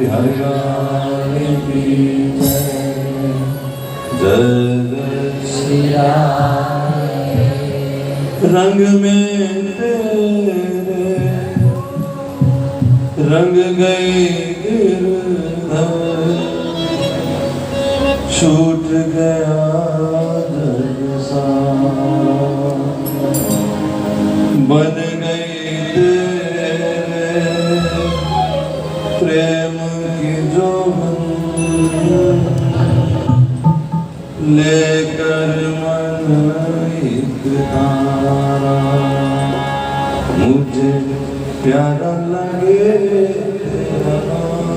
हर गाने की जय श्री राम। रंग में तेरे रंग गए गिरधर, छूट गया जग सा, बन गई तेरे प्रेम की जोगन, लेकर मन एक तारा, मुझे प्यारा लगे तेरा नाम।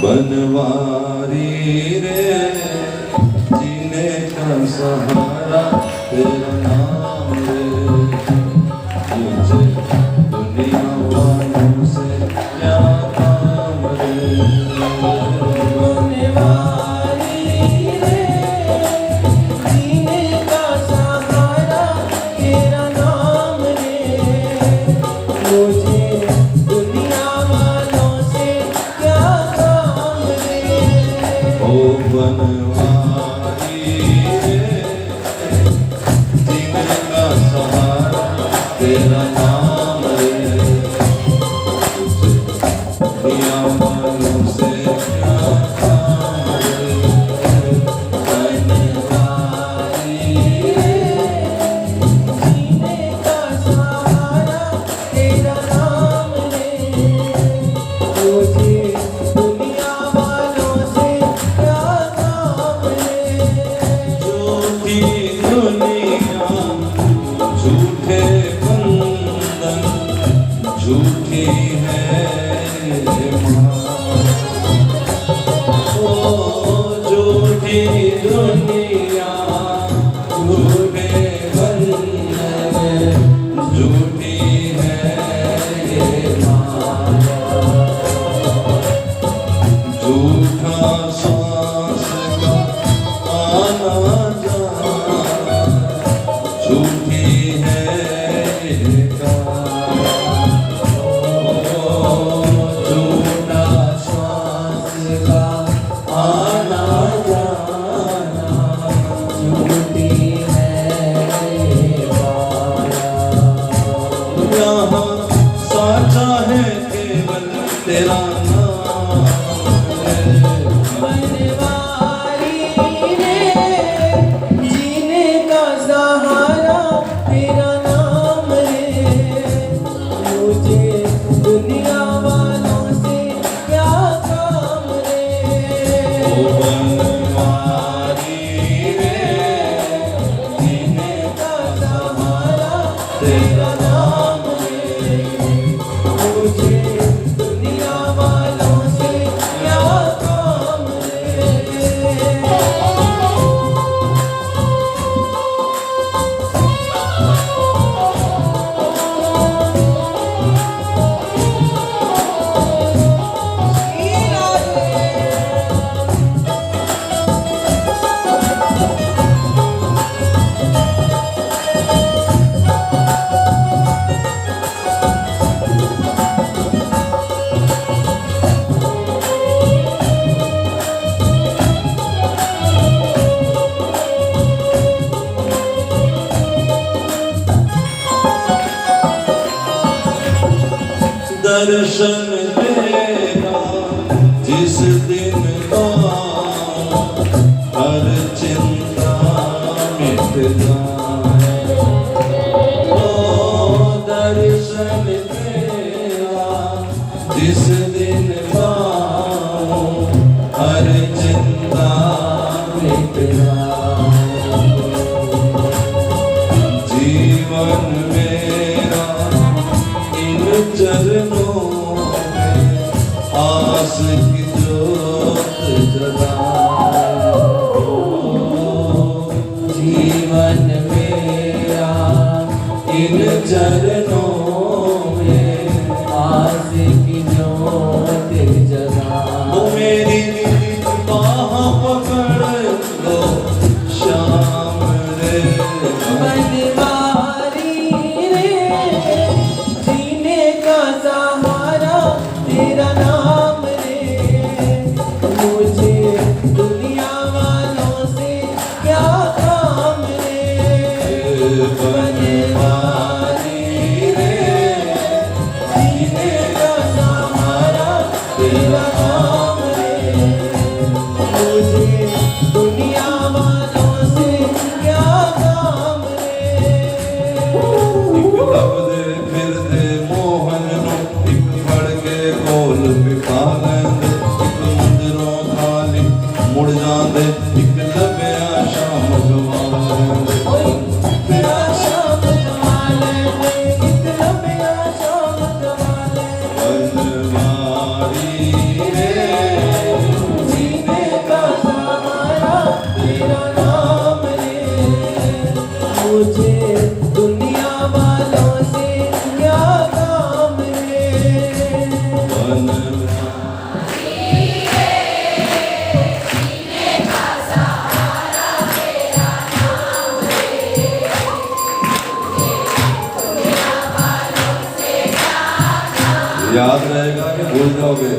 बनवारी रे जीने का सहारा तेरा नाम रे, मुझे दुनिया वालों से क्या काम रे। बनवारी रे जीने का सहारा तेरा नाम रे, मुझे दुनिया वालों से क्या काम रे। ओ बनवारी रे जीने का सहारा तेरा नाम रे, दुनिया वालों से क्या काम रे। बनवारी रे जीने का सहारा तेरा नाम रे, मुझे दुनिया वालों से क्या काम रे। झूठी दुनिया झूठे बंधन, झूठी है माँ। ओ झूठी दुनिया झूठे बंधन, झूठी है माया। झूठा सांस का आना जाना, झूठी है काया। झूठा सांस का आना जाना, झूठी है काया। यहाँ साचा है केवल तेरा नाम है। बनवारी रे जीने का सहारा तेरा नाम रे, मुझे दुनिया वालों से क्या काम रे। ओ बनवारी रे जीने का सहारा तेरा नाम रे, मुझे दुनिया वालों से क्या काम रे। दर्शन देना जिस दिन पाऊं, हर चिंता मिट जाए। ओ दर्शन देना जिस दिन पाऊं, हर चिंता मिट जाए। जीवन मेरा इन चरणों में आस की ज्योत जगाए। जीवन मेरा इन चरणों में आस की ज्योत जगाए। वो मेरी बाह पकड़ लो श्याम रे। बनवारी रे जीने का सहारा याद रहेगा कि भूल जाओगे?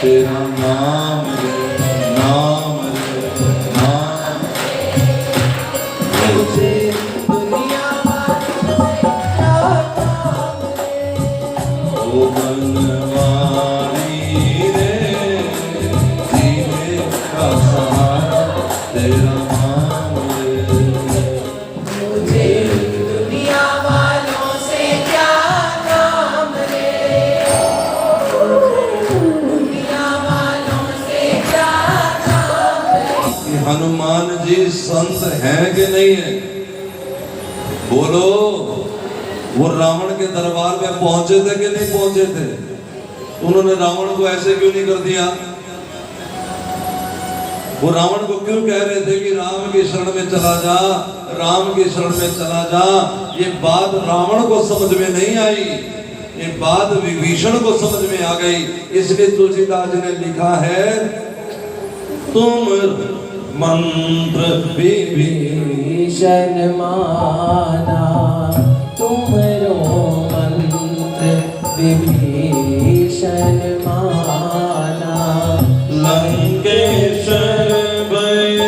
तेरा नाम नाम नाम ओ बनवारी रे, जीने का सहारा तेरा नाम रे। मुझे दुनिया वालों से क्या काम रे, दुनिया वालों से क्या काम रे। हनुमान जी संत हैं कि नहीं है? बोलो। वो रावण के दरबार में पहुंचे थे कि नहीं पहुंचे थे? उन्होंने रावण को ऐसे क्यों नहीं कर दिया? वो रावण को क्यों कह रहे थे कि राम की शरण में चला जा, राम की शरण में चला जा? ये बात रावण को समझ में नहीं आई, ये बात विभीषण को समझ में आ गई। इसलिए तुलसीदास ने लिखा है, तुम मंत्र विभीषण माना, तुमरो मंत्र विभीषण माना। लंकेश्वर भय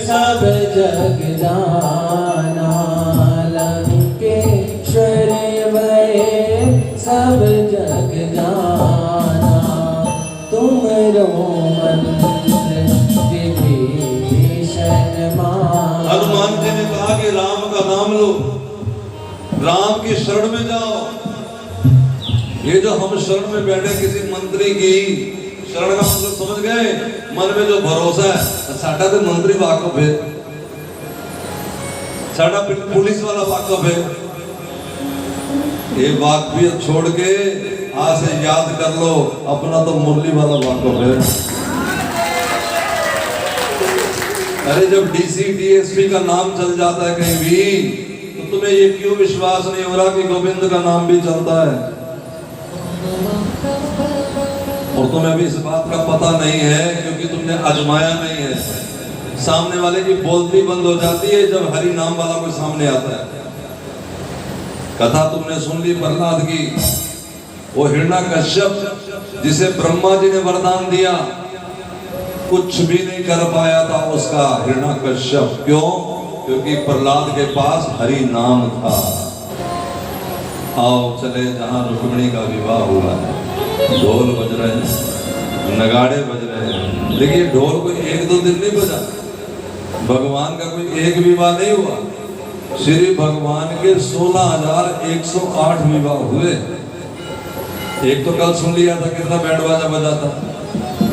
सब जग जाना, लंकेश्वर भय सब जग जाना। तुमरो मंत्र विभीषण माना। हनुमान जी ने कहा कि राम का नाम लो, राम की शरण में जाओ। ये जो हम शरण में बैठे किसी मंत्री की शरण का मतलब समझ गए? मन में जो भरोसा है, साडा तो मंत्री वाकफ है, साडा पुलिस वाला वाकफ है। ये वाकफियत छोड़ के आज से याद कर लो, अपना तो मुरली वाला वाकफ है। अरे जब डीसी डीएसपी का नाम चल जाता है कहीं भी, तो तुम्हें ये क्यों विश्वास नहीं हो रहा कि गोविंद का नाम भी चलता है? और तुम्हें अभी इस बात का पता नहीं है क्योंकि तुमने आजमाया नहीं है। सामने वाले की बोलती बंद हो जाती है जब हरि नाम वाला कोई सामने आता है। कथा तुमने सुन ली प्रहलाद की, वो हिरण्यकश्यप जिसे ब्रह्मा जी ने वरदान दिया, कुछ भी नहीं कर पाया था उसका हिरण्यकश्यप। क्यों? क्योंकि प्रहलाद के पास हरि नाम था। आओ चले जहां रुक्मिणी का विवाह हुआ है, ढोल बज रहे हैं, नगाड़े बज रहे हैं। देखिए ढोल कोई एक दो दिन नहीं बजा, भगवान का कोई एक विवाह नहीं हुआ। श्री भगवान के 16,108 विवाह हुए। एक तो कल सुन लिया था कितना बैंड बाजा बजा था।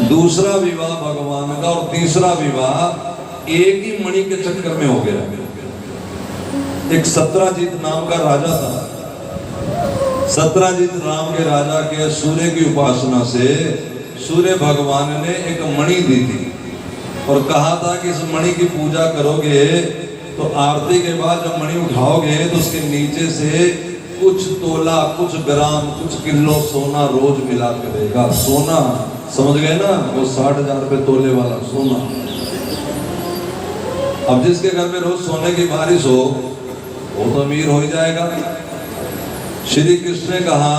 दूसरा विवाह भगवान का और तीसरा विवाह एक ही मणि के चक्कर में हो गया। एक सत्राजीत नाम का राजा था। सत्राजीत नाम के राजा के सूर्य की उपासना से सूर्य भगवान ने एक मणि दी थी और कहा था कि इस मणि की पूजा करोगे तो आरती के बाद जब मणि उठाओगे तो उसके नीचे से कुछ तोला, कुछ ग्राम, कुछ किलो सोना रोज मिला के देगा। सोना समझ गए ना, वो 60,000 रुपए तोले वाला सोना। अब जिसके घर में रोज सोने की बारिश हो वो तो अमीर हो ही जाएगा। श्री कृष्ण ने कहा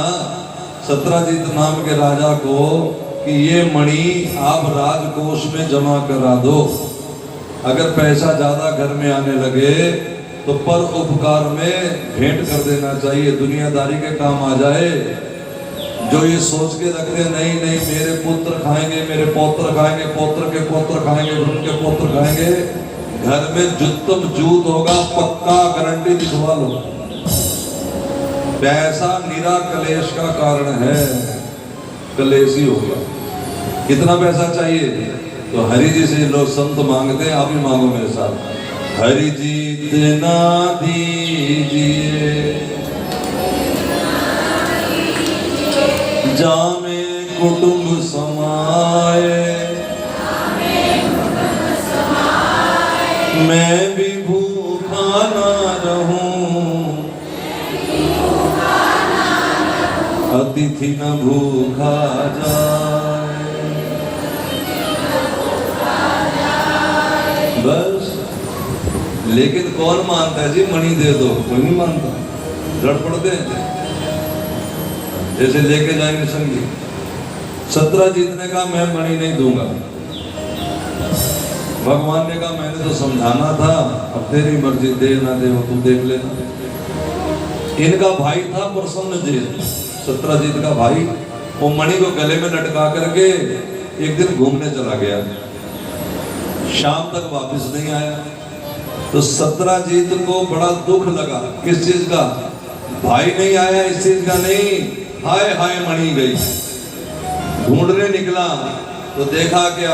सत्राजीत नाम के राजा को कि ये मणि आप राजकोष में जमा करा दो। अगर पैसा ज्यादा घर में आने लगे तो पर उपकार में भेंट कर देना चाहिए, दुनियादारी के काम आ जाए। जो ये सोच के रखते नहीं नहीं मेरे पुत्र खाएंगे, मेरे पौत्र खाएंगे, पौत्र के पौत्र खाएंगे, उनके पौत्र खाएंगे, घर में जुत्तम जूत होगा, पक्का गारंटी दिखवा लो। पैसा निरा कलेश का कारण है, कलेशी होगा। कितना पैसा चाहिए? तो हरि जी से लोग संत मांगते हैं, आप ही मांगो मेरे साथ। हरि जी इतना दीजिए जामे कुटुंब समाए, मैं भी भूल ना रहूं, अतिथि न भूखा जाए। बस। लेकिन कौन मानता है जी मणि दे दो? कोई नहीं मानता, लड़ पड़ते हैं। जैसे लेके जाएंगे संगी, 17 जीतने का मैं मणि नहीं दूंगा। भगवान ने कहा मैंने तो समझाना था, अब तेरी मर्जी, दे ना दे वो तू देख लेना। इनका भाई था प्रसन्न जीत, 17 जीत का भाई, वो मणि को गले में लटका करके एक दिन घूमने चला गया, शाम तक वापस नहीं आया। तो 17 जीत को बड़ा दुख लगा। किस चीज का? भाई नहीं आया इस चीज का नहीं, हाय हाय मणि गई। ढूंढने निकला तो देखा क्या,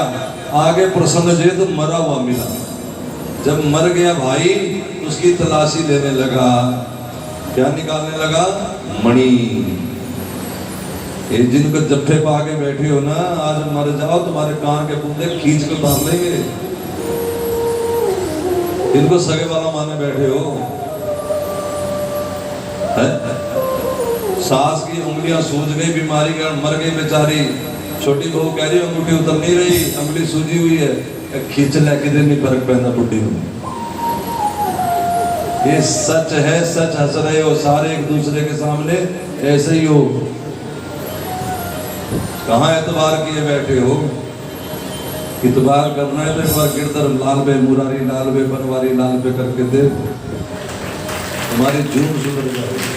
आगे प्रसन्न जीत मरा हुआ मिला। जब मर गया भाई, उसकी तलाशी लेने लगा। क्या निकालने लगा? मणि। ये जिनको जफ्फे पा के बैठे हो ना, आज मर जाओ, तुम्हारे कान के पुंदे खींच के उतार लेंगे। इनको सगे वाला माने बैठे हो है? सास की उंगलियां सूज गई, बीमारी के मर गई बेचारी। छोटी बहू कह रही अंगूठी उतर नहीं रही, अंगुली सूजी हुई है, खींच लेके दिन नहीं फर्क पैदा बुढ़ी में। ये सच है, सच हंस रहे हो सारे एक दूसरे के सामने, ऐसे ही हो। कहाँ एतबार किए बैठे हो? इतबार करना है तो एक बार गिरधर लाल बे, मुरारी लाल बे, बनवारी लाल बे करके दे, तुम्हारी जून सुधर जाएगी।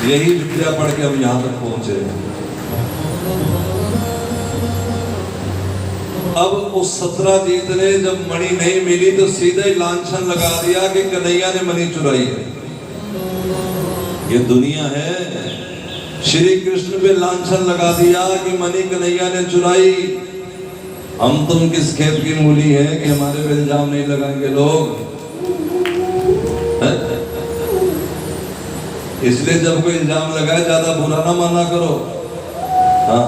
यही विद्या पढ़ के हम यहाँ तक पहुंचे। अब उस 17 जीत ने जब मणि नहीं मिली तो सीधे ही लांछन लगा दिया कि कन्हैया ने मणि चुराई है। ये दुनिया है। श्री कृष्ण पे लांछन लगा दिया कि मणि कन्हैया ने चुराई। हम तुम किस खेत की मूली है कि हमारे पे इल्जाम नहीं लगाएंगे लोग, है? इसलिए जब कोई इल्जाम लगाए ज्यादा बुरा ना माना करो। हाँ,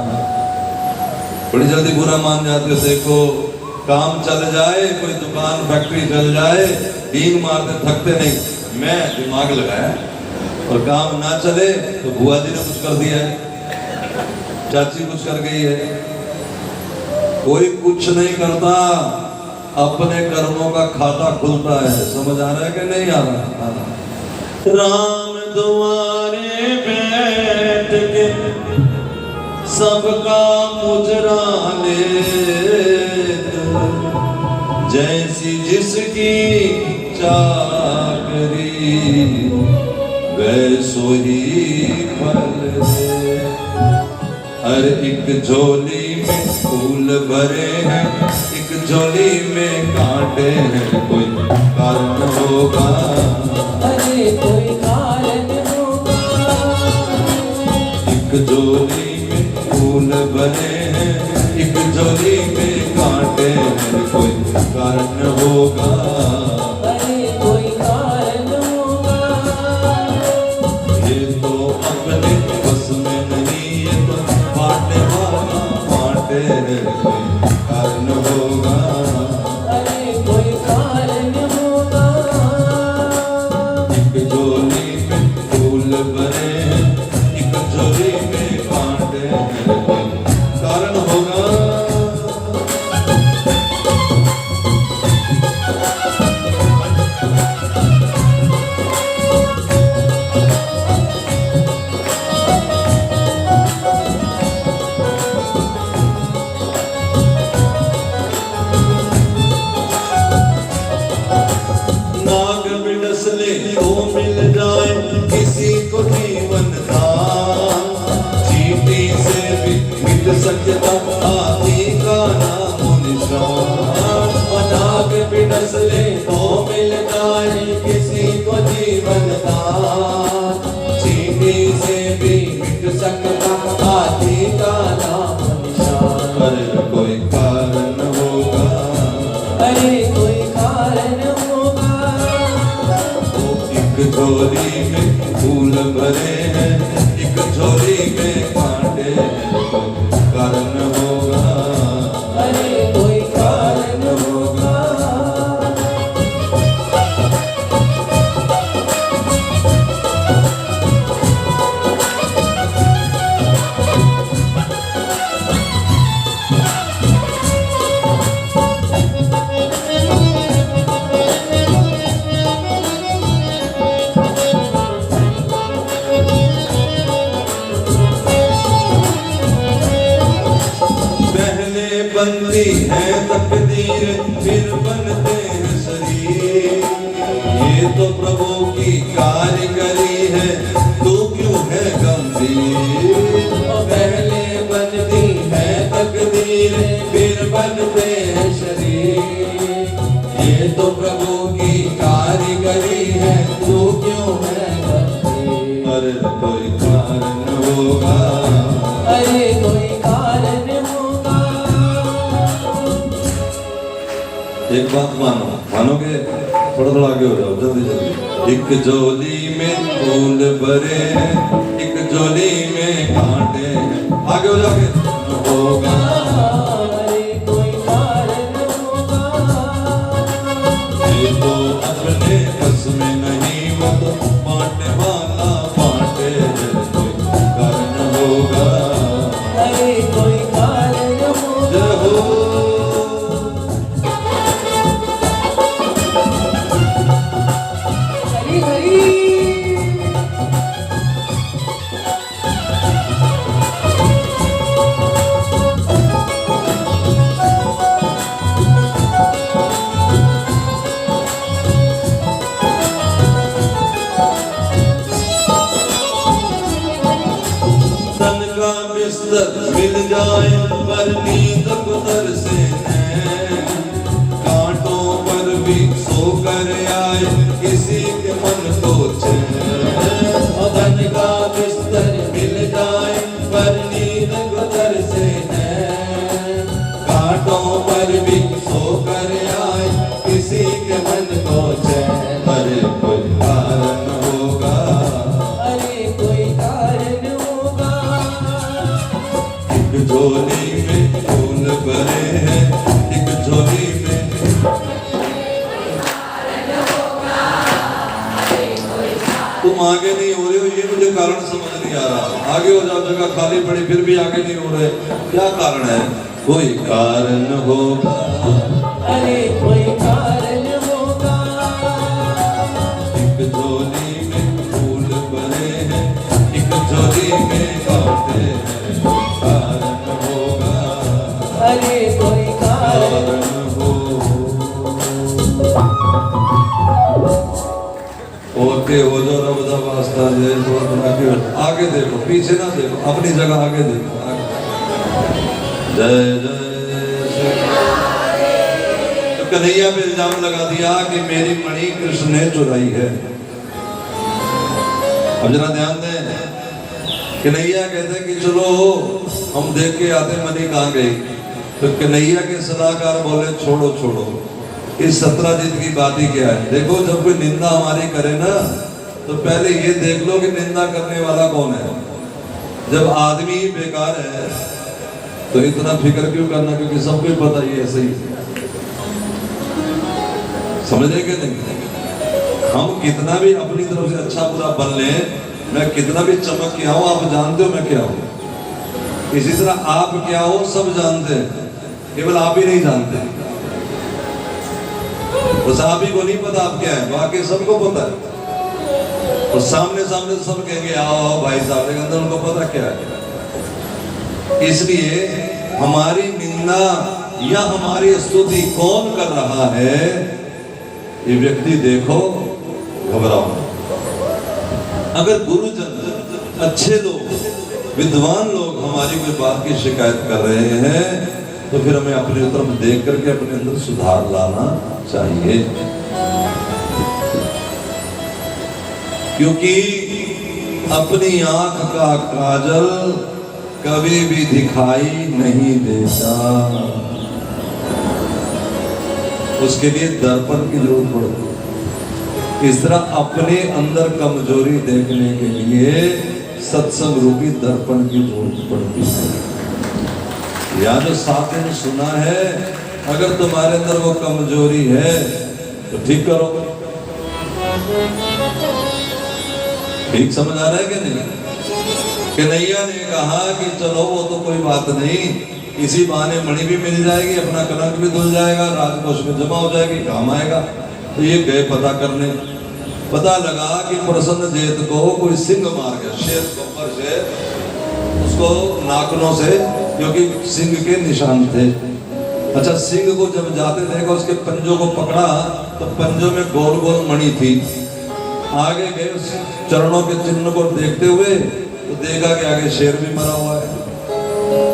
बड़ी जल्दी बुरा मान जाते हो। देखो काम चल जाए, कोई दुकान फैक्ट्री चल जाए, डींग मारते थकते नहीं। मैं दिमाग लगाया और काम ना चले तो बुआ जी ने कुछ कर दिया है, चाची कुछ कर गई है। कोई कुछ नहीं करता, अपने कर्मों का खाता खुलता है। समझ आ रहा है कि नहीं आ रहा? राम दुआरे बैठ के सबका मुजरा ले, जैसी जिसकी चाकरी वैसो ही फल दे। हर एक झोली में फूल भरे हैं, एक झोली में कांटे हैं, कोई कारण होगा। अरे कोई कारण होगा। एक झोली में फूल भरे हैं, एक झोली में कांटे हैं, कोई कारण होगा। अरे कोई कारण होगा। ये तो अपने बस में नहीं, ये तो बांटने वाला बांटे है, कोई कारण होगा। अरे कोई कारण होगा। एक झोली में फूल भरे हैं, एक झोली में कांटे हैं, कोई कारण होगा। नाग बिडस ले तो मिल जाए किसी को जीवन दान, चींटी से भी मिट सकता हाथी का नाम निशान। नाग बिडस ले तो मिल जाए किसी को जीवन दान, चींटी से भी मिट सकता हाथी का नाम निशान। अरे कोई कारण होगा। अरे कोई कारण होगा। एक झोली में फूल भरे हैं, एक झोली में कांटे हैं, कोई कारण होगा। अरे कोई कारण होगा। की कारीगरी है, तू क्यों है बंदी? अरे कोई कारण होगा, अरे कोई कारण होगा। एक बात मानोगे? थोड़ा थोड़ा आगे हो जाओ, जल्दी जल्दी। एक झोली में फूल भरे हैं, एक झोली में कांटे हैं। आगे हो जाओगे। होगा, अरे कोई कारण होगा। ये तो अपने बस में नहीं, वो तो बांटने वाला बांटे है। कोई कारण होगा, अरे कोई कारण होगा। जय हो। हरी हरी। तन का बिस्तर मिल जाए पर नींद गुजर से है, कांटों पर भी सो कर आए किसी के मन को चैन। धन का बिस्तर मिल जाए पर नींद गुजर से है, कांटों पर भी सो कर आए किसी के मन को चैन। पर कोई कारण होगा, अरे कोई कारण होगा। एक झोली में फूल भरे हैं, एक झोली में। तुम आगे नहीं हो रहे हो, ये मुझे कारण समझ नहीं आ रहा। आगे हो जाओ, जगह खाली पड़ी फिर भी आगे नहीं हो रहे, क्या कारण है? कोई कारण होगा, अरे कोई कारण होगा। एक झोली में फूल भरे हैं, एक झोली में कांटे हैं। कोई कारण होगा, अरे कोई कारण। कारण हो। ओके हो जो रब दा वास्ता जे आगे देखो, पीछे ना देखो, अपनी जगह आगे देखो। जय जय श्री राम। तो कन्हैया पे इल्जाम लगा दिया कि मेरी मणि कृष्ण ने चुराई है। अब जरा ध्यान दें, कन्हैया कहते कि चलो हम देख के आते मणि कहाँ गई। तो कन्हैया के सलाहकार बोले छोड़ो छोड़ो, इस सत्राजित की बात ही क्या है। देखो जब कोई निंदा हमारी करे ना, तो पहले ये देख लो कि निंदा करने वाला कौन है। जब आदमी ही बेकार है तो इतना फिक्र क्यों करना, क्योंकि सबको पता ही ऐसे ही। समझे कि नहीं? हम कितना भी अपनी तरफ से अच्छा बुरा बन लें, मैं कितना भी चमक के आऊं, आप जानते हो मैं क्या हूं। इसी तरह आप क्या हो सब जानते हैं, केवल आप ही नहीं जानते। बस आप ही को नहीं पता आप क्या है, बाकी सबको पता है। और सामने सामने सब कहेंगे आओ आओ भाई साहब, लेकिन अंदर उनको पता क्या है। इसलिए हमारी निंदा या हमारी स्तुति कौन कर रहा है, ये व्यक्ति देखो, घबराओ। अगर गुरुजन अच्छे लोग विद्वान लोग हमारी कोई बात की शिकायत कर रहे हैं, तो फिर हमें अपनी तरफ देख करके अपने अंदर सुधार लाना चाहिए। क्योंकि अपनी आंख का काजल कभी भी दिखाई नहीं देता, उसके लिए दर्पण की जरूरत पड़ती है। इस तरह अपने अंदर कमजोरी देखने के लिए सत्संग रूपी दर्पण की जरूरत पड़ती है। या जो साथ में सुना है, अगर तुम्हारे अंदर वो कमजोरी है तो ठीक करो। ठीक समझ आ रहा है कि नहीं? कन्हैया ने कहा कि चलो वो तो कोई बात नहीं, इसी बहाने मणि भी मिल जाएगी, अपना कलंक भी धुल जाएगा, राजकोष में जमा हो जाएगी, काम आएगा। तो ये गए पता करने, पता लगा कि प्रसन्न जेठ को कोई सिंह मार गया, शेर को ऊपर से, उसको नाखूनों से, क्योंकि सिंह के निशान थे। अच्छा, सिंह को जब जाते देखा, उसके पंजों को पकड़ा तो पंजों में गोल गोल मणि थी। आगे गए, उस चरणों के चिन्ह को देखते हुए तो देखा कि आगे शेर भी मरा हुआ है।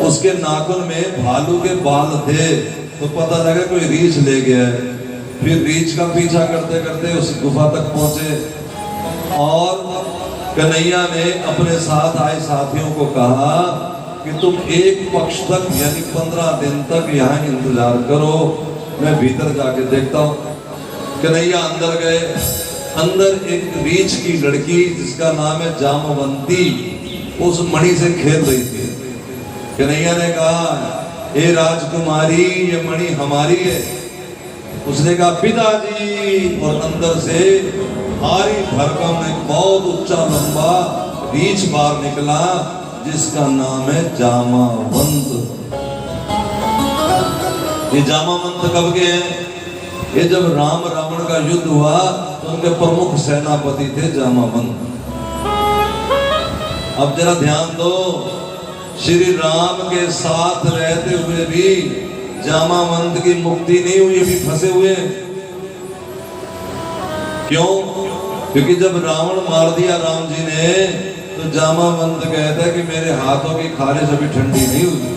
उसके नाखून में भालू के बाल थे, तो पता लगा कोई रीछ ले गया है। फिर रीछ का पीछा करते करते उस गुफा तक पहुंचे और कन्हैया ने अपने साथ आए साथियों को कहा कि तुम एक पक्ष तक यानी 15 दिन तक यहाँ इंतजार करो, मैं भीतर जाके देखता हूँ। कन्हैया अंदर गए। अंदर एक रीछ की लड़की जिसका नाम है जामवंती उस मणि से खेल रही थी। कन्हैया ने कहा, हे राजकुमारी, ये मणि हमारी है। उसने कहा, पिताजी, और अंदर से भारी भरकम एक बहुत ऊंचा लंबा रीछ बाहर निकला जिसका नाम है जामावंत। ये जामावंत कब के हैं? ये जब राम रावण का युद्ध हुआ तो उनके प्रमुख सेनापति थे जामावंत। अब जरा ध्यान दो, श्री राम के साथ रहते हुए भी जामावंत की मुक्ति नहीं हुई, अभी फंसे हुए। क्यों? क्योंकि जब रावण मार दिया राम जी ने तो जामावंत कहता है कि मेरे हाथों की खारिश अभी ठंडी नहीं हुई।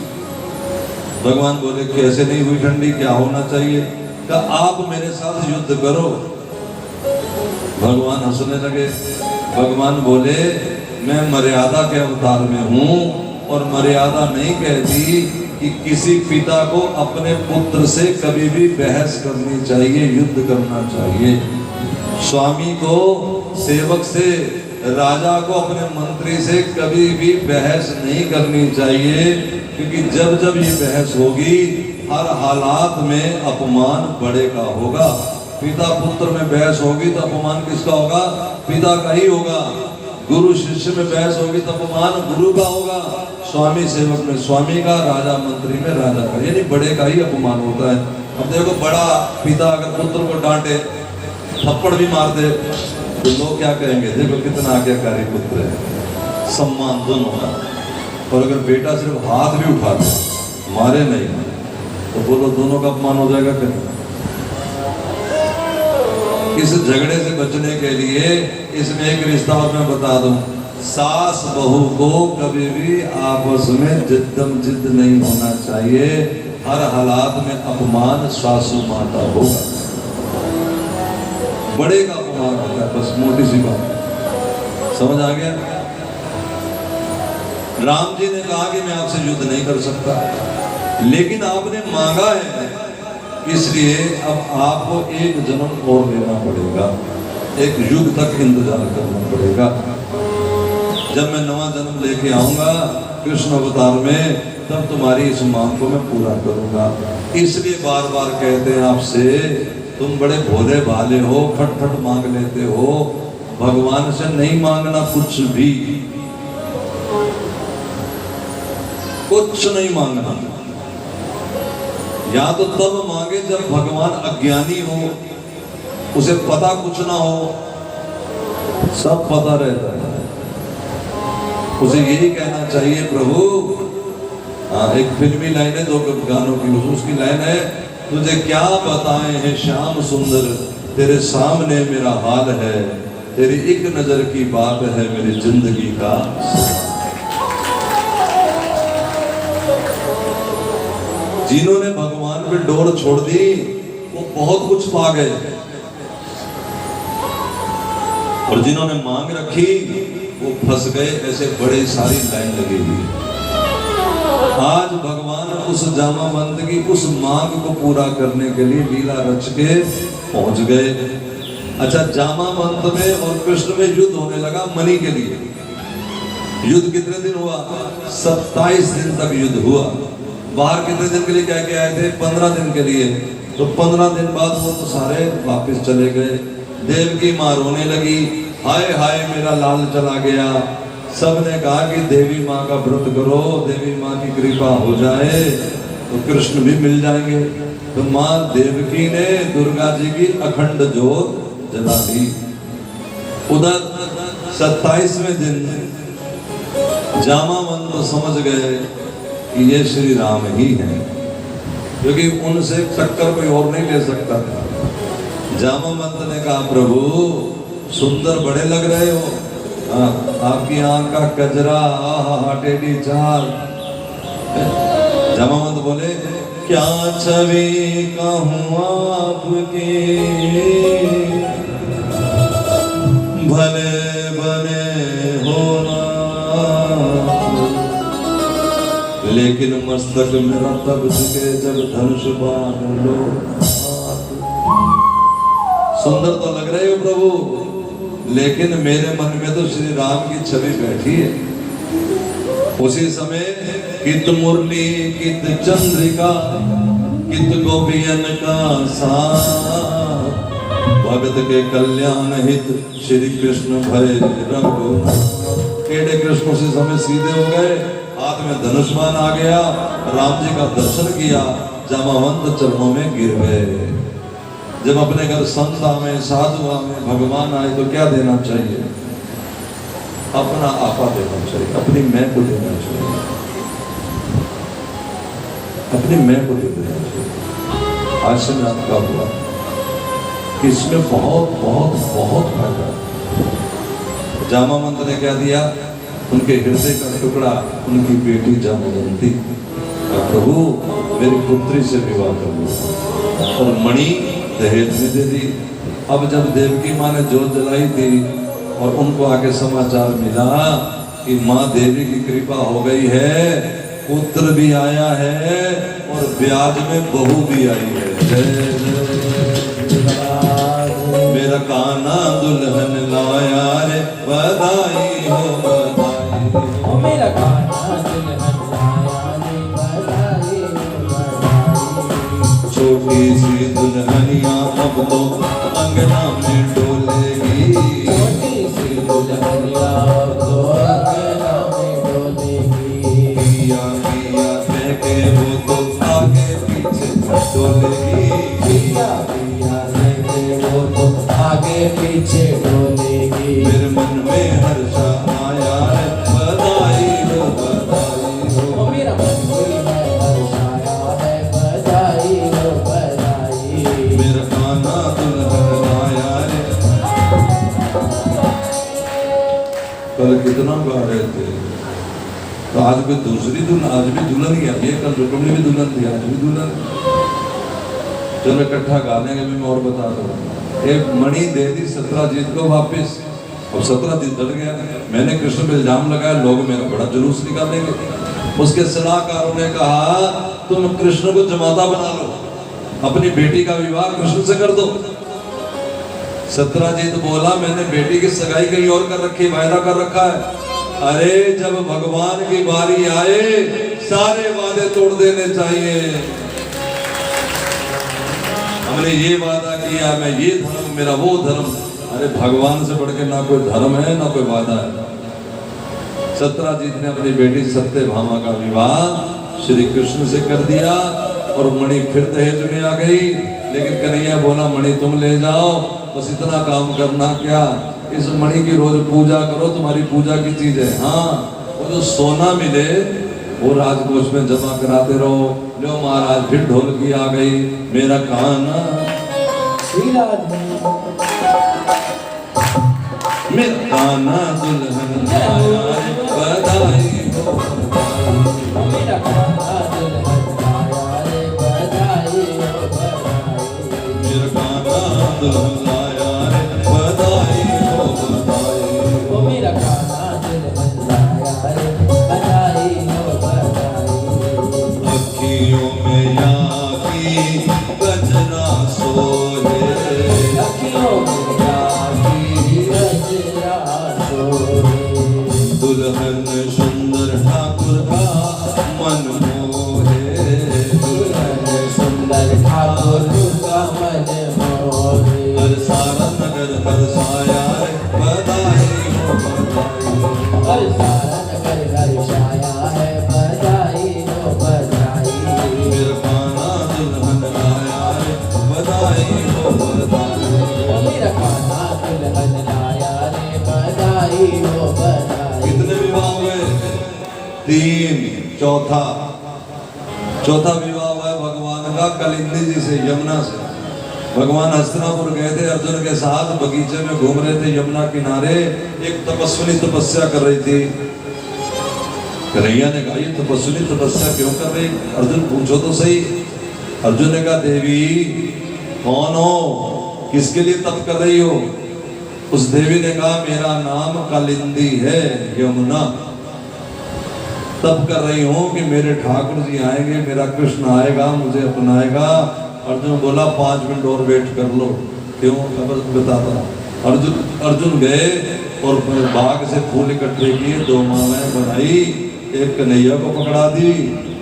भगवान बोले, कैसे नहीं हुई ठंडी, क्या होना चाहिए? कहा, आप मेरे साथ युद्ध करो। भगवान हंसने लगे। भगवान बोले, मैं मर्यादा के अवतार में हूं और मर्यादा नहीं कहती कि किसी पिता को अपने पुत्र से कभी भी बहस करनी चाहिए, युद्ध करना चाहिए। स्वामी को सेवक से, राजा को अपने मंत्री से कभी भी बहस नहीं करनी चाहिए, क्योंकि जब जब ये बहस होगी हर हालात में अपमान बड़े का होगा। पिता पुत्र में बहस होगी तो अपमान किसका होगा? पिता का ही होगा। गुरु शिष्य में बहस होगी तो अपमान गुरु का होगा। स्वामी सेवक में स्वामी का, राजा मंत्री में राजा का, यानी बड़े का ही अपमान होता है। अब देखो, बड़ा पिता अगर पुत्र को डांटे, थप्पड़ भी मार दे तो लोग क्या कहेंगे? देखो कितना आज्ञाकारी पुत्र है, सम्मान दोनों का। और अगर बेटा सिर्फ हाथ भी उठा दे, मारे नहीं, तो बोलो दोनों का अपमान हो जाएगा। फिर इस झगड़े से बचने के लिए इसमें एक रिश्ता और मैं बता दूं, सास बहू को कभी भी आपस में जिद्दम जिद्द नहीं होना चाहिए। हर हालात में अपमान सासू माता होगा, बड़े का अपमान होता है, बस मोटी सी बात। समझ आ गया? राम जी ने कहा कि मैं आपसे युद्ध नहीं कर सकता, लेकिन आपने मांगा है, इसलिए अब आपको एक जन्म और लेना पड़ेगा, एक युग तक इंतजार करना पड़ेगा। जब मैं नवा जन्म लेके आऊंगा कृष्ण अवतार में, तब तुम्हारी इस मांग को मैं पूरा करूंगा। इसलिए बार बार कहते हैं आपसे, तुम बड़े भोले भाले हो, फटफट मांग लेते हो। भगवान से नहीं मांगना कुछ भी, कुछ नहीं मांगना। या तो तब मांगे जब भगवान अज्ञानी हो, उसे पता कुछ ना हो, सब पता रहता है, उसे यही कहना चाहिए, प्रभु। एक फिल्मी लाइन है, 2 गानों की, उसकी लाइन है, तुझे क्या बताएं है श्याम सुंदर, तेरे सामने मेरा हाल है, तेरी एक नजर की बात है मेरी जिंदगी का। जिन्होंने भगवान पे डोर छोड़ दी वो बहुत कुछ पा गए, और जिन्होंने मांग रखी वो फंस गए। ऐसे बड़े सारी लाइन लगी हुई। आज भगवान उस जामावंत की उस मांग को पूरा करने के लिए लीला रच के पहुंच गए। अच्छा, जामावंत में और कृष्ण में युद्ध होने लगा मणि के लिए। युद्ध कितने दिन हुआ? 27 दिन तक युद्ध हुआ। बाहर कितने दिन के लिए क्या क्या आए थे? 15 दिन के लिए। तो 15 दिन बाद वो तो सारे वापस चले गए। देवकी माँ रोने लगी, हाय हाय मेरा लाल चला गया। सबने कहा कि देवी माँ का व्रत करो, देवी माँ की कृपा हो जाए तो कृष्ण भी मिल जाएंगे। तो माँ देवकी ने दुर्गा जी की अखंड ज्योत जला दी। उधर 27वें दिन जामावंत समझ गए कि ये श्री राम ही हैं, क्योंकि उनसे टक्कर कोई और नहीं ले सकता था। जामावंत ने कहा, प्रभु सुंदर बड़े लग रहे हो, आपकी आंख का कजरा, टेढ़ी चाल। जामावंत बोले, क्या छवि कहूँ आपके, भले बने होना, लेकिन मस्तक मेरा तब झुके जब धनुष बाण लो। सुंदर तो लग रहे हो प्रभु, लेकिन मेरे मन में तो श्री राम की छवि बैठी है। उसी समय कित मुरली कित चंद्रिका कित गोपियन का साथ, भगत के कल्याण हित श्री कृष्ण भय रंगो। केड़े कृष्ण उसी समय सीधे हो गए, हाथ में धनुष बाण आ गया, राम जी का दर्शन किया, जामावंत चरणों में गिर गए। जब अपने घर संत आवे, साधु आवे, भगवान आए तो क्या देना चाहिए? अपना आपा देना चाहिए, अपनी मैं को देना चाहिए, अपनी मैं को देना चाहिए। आज से मैं आपका हुआ कि इसमें बहुत बहुत बहुत फायदा है। जामावंत ने क्या दिया? उनके हृदय का टुकड़ा उनकी बेटी जामवंती, प्रभु मेरी पुत्री से विवाह कर लो, और मणि दहेज में दे दी। अब जब देवकी माँ ने जोत जलाई थी और उनको आके समाचार मिला कि माँ देवी की कृपा हो गई है, पुत्र भी आया है और ब्याज में बहू भी आई है। मेरा कान्हा दुल्हन लाया रे, बधाई हो बधाई। मेरा कान्हा दुल्हन लाया रे, बधाई हो बधाई। छोटी सी दुल्हनिया अब तो अंगना में डोलेगी, छोटी सी दुल्हनिया अब तो अंगना में डोलेगी। पिया पिया कह के वो तो आगे पीछे डोलेगी, पिया पिया कह के वो तो आगे पीछे डोलेगी। मेरे मन में हर्ष आया है, बधाई हो बधाई हो। मेरा मन में हर्ष आया है, बधाई हो बधाई। मेरा कान्हा दुल्हन लाया रे। कल कितना गा रहे थे, तो आज भी दूसरी दुल्हन, आज भी दुल्हन ही आई है, कल रुक्मिणी भी दुल्हन थी, आज भी दुल्हन। चलो इकट्ठा गाने के भी मैं और बता दूं। एक मणि दे दी सत्राजीत को वापस, अब सत्राजीत डर गया। मैंने कृष्ण पे इल्जाम लगाया, लोग मेरा बड़ा जुलूस निकालेंगे। उसके सलाहकारों ने कहा तुम कृष्ण को जमाता बना लो, अपनी बेटी का विवाह कृष्ण से कर दो। सत्राजीत बोला मैंने बेटी की सगाई कहीं और कर रखी, वायदा कर रखा है। अरे जब भगवान की बारी आए सारे वादे तोड़ देने चाहिए। हमने ये वादा किया, मैं ये धर्म, मेरा वो धर्म। अरे भगवान से बढ़ के ना कोई धर्म है ना कोई वादा है। सत्राजीत ने अपनी बेटी सत्यभामा का विवाह श्री कृष्ण से कर दिया और मणि फिर दहेज में आ गई। लेकिन कन्हैया बोला मणि तुम ले जाओ, बस इतना काम करना क्या, इस मणि की रोज पूजा करो, तुम्हारी पूजा की चीज है। हाँ, वो जो सोना मिले वो राजकोष में जमा कराते रहो। लो महाराज फिर ढोलकी आ गई, मेरा कान्हा मेरा कान्हा दुल्हन लाया रे, बधाई हो बधाई। मेरा कान्हा दुल्हन लाया रे, बधाई हो बधाई। मेरा कान्हा दुल्हन लाया रे, बधाई हो बधाई। ओ मेरा कान्हा दुल्हन लाया रे, बधाई हो बधाई। अखियों में याकी गजरा सोहे, अखियों में याकी गजरा सोहे। दुल्हन सुंदर ठाकुर का मन मोहे, दुल्हन सुंदर ठाकुर का मन मोहे। हर सारा नगर हर्षाया रे, बधाई हो बधाई। हर सारा नगर हर्षाया है, बधाई हो बधाई। मेरा कान्हा दुल्हन लाया रे, बधाई हो बधाई। ओ मेरा कान्हा दुल्हन लाया रे, बधाई हो बधाई। कितने विवाह हुए? 3। चौथा विवाह हुआ है भगवान का कलिंदी जी से, यमुना से। भगवान हस्तिनापुर गए थे अर्जुन के साथ, बगीचे में घूम रहे थे यमुना किनारे। एक तपस्विनी तपस्या कर रही थी। कन्हैया ने कहा ये तपस्विनी तपस्या क्यों कर रही? अर्जुन पूछो तो सही। अर्जुन ने कहा देवी कौन हो, किसके लिए तप कर रही हो? उस देवी ने कहा मेरा नाम कालिंदी है, यमुना। तप कर रही हूं कि मेरे ठाकुर जी आएंगे, मेरा कृष्ण आएगा, मुझे अपनाएगा। अर्जुन बोला 5 मिनट और वेट कर लो। क्यों? खबर बताता। अर्जुन गए और बाग से फूल इकट्ठे किए, 2 मालाएं बनाई, एक कन्हैया को पकड़ा दी,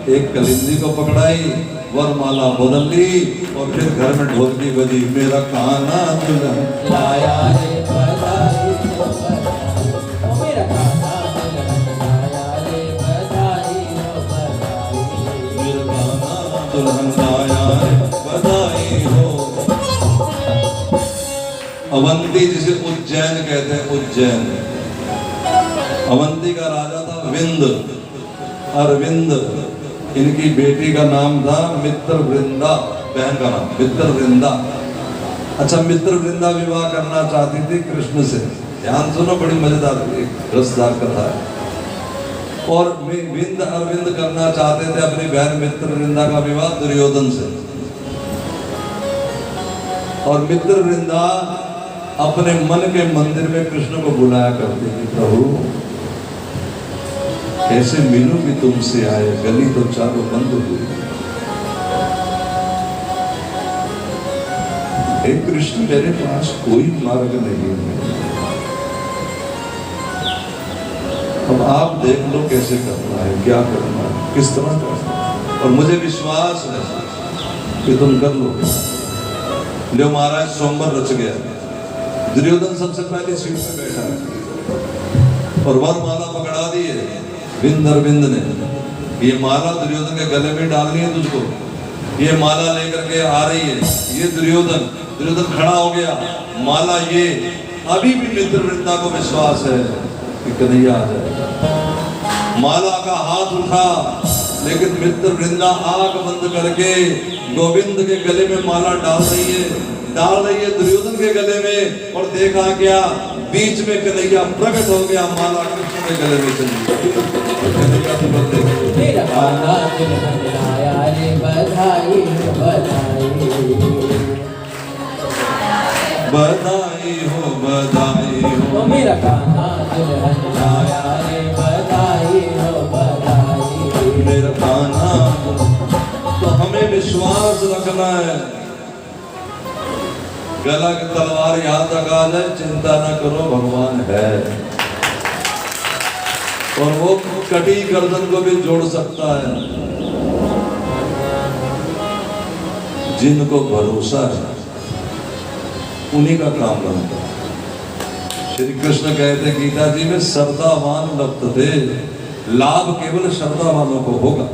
एक कलिंदी को पकड़ाई, वरमाला बदल ली और फिर घर में ढोलकी बजी, मेरा कान्हा दुल्हन लाया रे बधाई हो बधाई, मेरा कान्हा दुल्हन लाया रे बधाई हो बधाई, मेरा कान्हा दुल्हन लाया रे बधाई हो। अवंती जिसे उज्जैन कहते हैं, उज्जैन। अवंती का राजा था विंद, अरविंद। इनकी बेटी का नाम था मित्रवृंदा, बहन का नाम मित्रवृंदा। अच्छा, मित्रवृंदा विवाह करना चाहती थी कृष्ण से। ध्यान सुनो, बड़ी मजेदार रसदार कथा है। और विंद अरविंद करना चाहते थे अपनी बहन मित्रवृंदा का विवाह दुर्योधन से। और मित्रवृंदा अपने मन के मंदिर में कृष्ण को बुलाया करती थी, प्रभु कैसे मीनू भी तुमसे आए, गली तो चारों बंद हुई। हे कृष्ण, मेरे पास कोई मार्ग नहीं है, अब आप देख लो कैसे करना है, क्या करना है, किस तरह करना है, और मुझे विश्वास है कि तुम कर लो। जो महाराज सोमवार रच गया। दुर्योधन सबसे पहले सीट पे बैठा है और वरमाला पकड़ा दी है विंद अरविंद ने। ये माला दुर्योधन के गले में डालनी है तुझको। ये माला लेकर के आ रही है, ये दुर्योधन खड़ा हो गया, माला ये। अभी भी मित्रवृंदा को विश्वास है कि कन्हैया आ जाएगा। माला का हाथ उठा, लेकिन मित्रवृंदा आंख बंद करके गोविंद के गले में माला डाल रही है दुर्योधन के गले में। और देखा क्या, बीच में कन्हैया प्रकट हो गया, माला कृष्ण के गले में चली। मेरा कान्हा दुल्हन लाया रे बधाई हो बधाई, बधाई हो बधाई हो, मेरा कान्हा दुल्हन लाया रे बधाई हो बधाई, मेरा कान्हा। तो हमें विश्वास रखना है, गला की तलवार यहां तक आ जाए, चिंता न करो, भगवान है। और वो कटी गर्दन को भी जोड़ सकता है। जिनको भरोसा है उन्हीं का काम बनता है। श्री कृष्ण कहते गीता जी में, श्रद्धावान लप्त थे, लाभ केवल श्रद्धा वालों को होगा।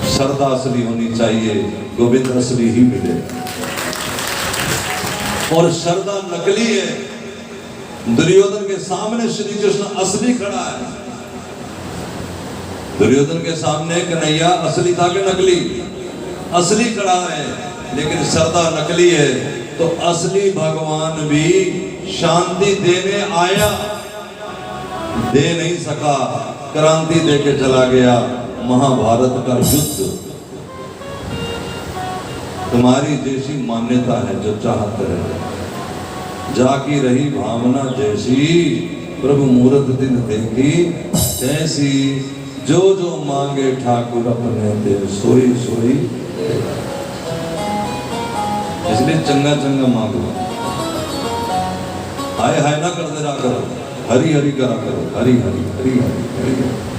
श्रद्धा असली होनी चाहिए, गोविंद असली ही मिले। और श्रद्धा नकली है। दुर्योधन के सामने श्री कृष्ण असली खड़ा है। दुर्योधन के सामने कन्हैया असली था कि नकली? असली खड़ा है, लेकिन श्रद्धा नकली है। तो असली भगवान भी शांति देने आया, दे नहीं सका, क्रांति देके चला गया। महाभारत का युद्ध। तुम्हारी जैसी मान्यता है जो चाहते हैं, जाकी रही भावना जैसी, प्रभु मूरत दिन देखी जैसी, जो जो मांगे ठाकुर अपने दे, सोई सोई। इसलिए चंगा चंगा मांगो, हाय हाय ना कर दे रहा करो, हरी हरी करा करो, हरी हरी हरी हरी हरी।